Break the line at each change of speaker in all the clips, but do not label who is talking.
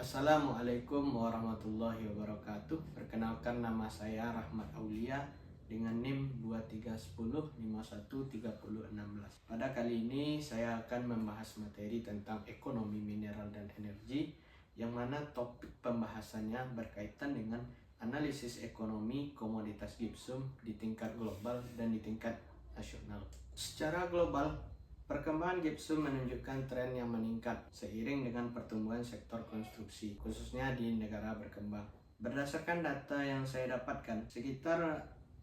Assalamualaikum warahmatullahi wabarakatuh. Perkenalkan, nama saya Rahmat Aulia dengan NIM 2310513016. Pada kali ini saya akan membahas materi tentang ekonomi mineral dan energi, yang mana topik pembahasannya berkaitan dengan analisis ekonomi komoditas gipsum di tingkat global dan di tingkat nasional. Secara global, perkembangan gipsum menunjukkan tren yang meningkat seiring dengan pertumbuhan sektor konstruksi, khususnya di negara berkembang. Berdasarkan data yang saya dapatkan, sekitar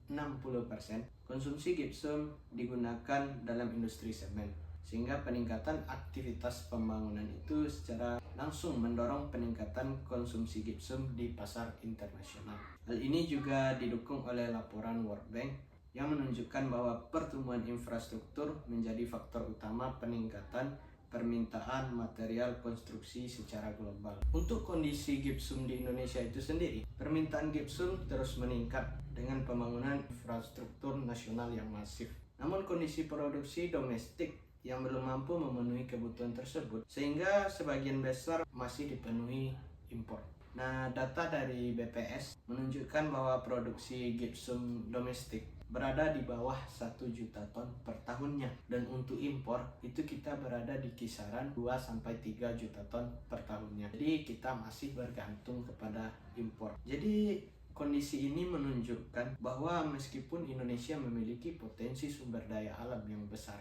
60% konsumsi gipsum digunakan dalam industri semen, sehingga peningkatan aktivitas pembangunan itu secara langsung mendorong peningkatan konsumsi gipsum di pasar internasional. Hal ini juga didukung oleh laporan World Bank yang menunjukkan bahwa pertumbuhan infrastruktur menjadi faktor utama peningkatan permintaan material konstruksi secara global. Untuk kondisi gipsum di Indonesia itu sendiri, permintaan gipsum terus meningkat dengan pembangunan infrastruktur nasional yang masif. Namun kondisi produksi domestik yang belum mampu memenuhi kebutuhan tersebut, sehingga sebagian besar masih dipenuhi impor. Nah, data dari BPS menunjukkan bahwa produksi gipsum domestik berada di bawah 1 juta ton per tahunnya, dan untuk impor itu kita berada di kisaran 2-3 juta ton per tahunnya. Jadi kita masih bergantung kepada impor. Jadi kondisi ini menunjukkan bahwa meskipun Indonesia memiliki potensi sumber daya alam yang besar,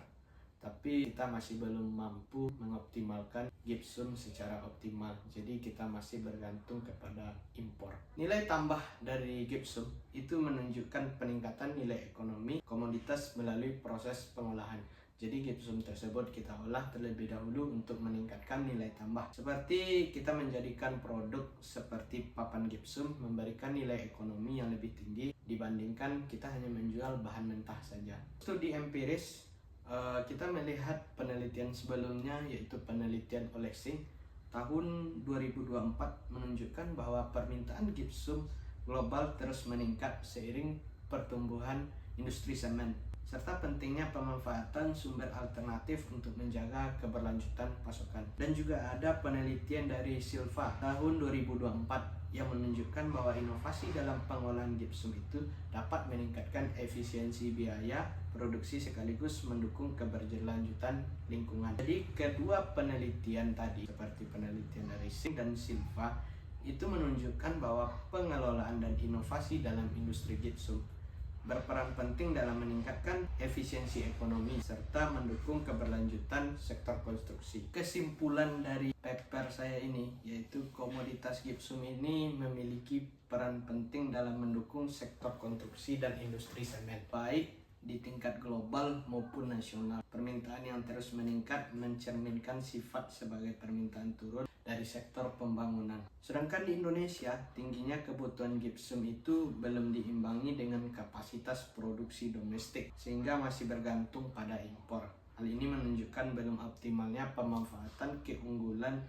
tapi kita masih belum mampu mengoptimalkan gipsum secara optimal. Jadi kita masih bergantung kepada impor. Nilai tambah dari gipsum itu menunjukkan peningkatan nilai ekonomi komoditas melalui proses pengolahan. Jadi gipsum tersebut kita olah terlebih dahulu untuk meningkatkan nilai tambah. Seperti kita menjadikan produk seperti papan gipsum memberikan nilai ekonomi yang lebih tinggi dibandingkan kita hanya menjual bahan mentah saja. Studi empiris, kita melihat penelitian sebelumnya, yaitu penelitian oleh Singh tahun 2024 menunjukkan bahwa permintaan gipsum global terus meningkat seiring pertumbuhan industri semen, serta pentingnya pemanfaatan sumber alternatif untuk menjaga keberlanjutan pasokan. Dan juga ada penelitian dari Silva tahun 2024 yang menunjukkan bahwa inovasi dalam pengolahan gipsum itu dapat meningkatkan efisiensi biaya produksi sekaligus mendukung keberlanjutan lingkungan. Jadi kedua penelitian tadi, seperti penelitian dari Singh dan Silva, itu menunjukkan bahwa pengelolaan dan inovasi dalam industri gipsum berperan penting dalam meningkatkan efisiensi ekonomi serta mendukung keberlanjutan sektor konstruksi. Kesimpulan dari paper saya ini yaitu komoditas gipsum ini memiliki peran penting dalam mendukung sektor konstruksi dan industri semen, baik di tingkat global maupun nasional. Permintaan yang terus meningkat mencerminkan sifat sebagai permintaan turun dari sektor pembangunan. Sedangkan di Indonesia, tingginya kebutuhan gipsum itu belum diimbangi dengan kapasitas produksi domestik, sehingga masih bergantung pada impor. Hal ini menunjukkan belum optimalnya pemanfaatan keunggulan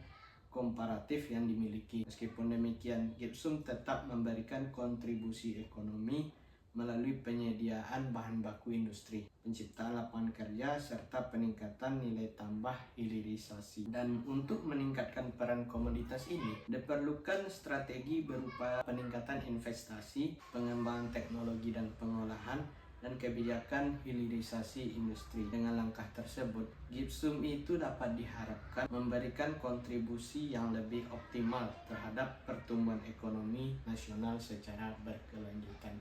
komparatif yang dimiliki. Meskipun demikian, gipsum tetap memberikan kontribusi ekonomi melalui penyediaan bahan baku industri, penciptaan lapangan kerja, serta peningkatan nilai tambah hilirisasi. Dan untuk meningkatkan peran komoditas ini, diperlukan strategi berupa peningkatan investasi, pengembangan teknologi dan pengolahan, dan kebijakan hilirisasi industri. Dengan langkah tersebut, gipsum itu dapat diharapkan memberikan kontribusi yang lebih optimal terhadap pertumbuhan ekonomi nasional secara berkelanjutan.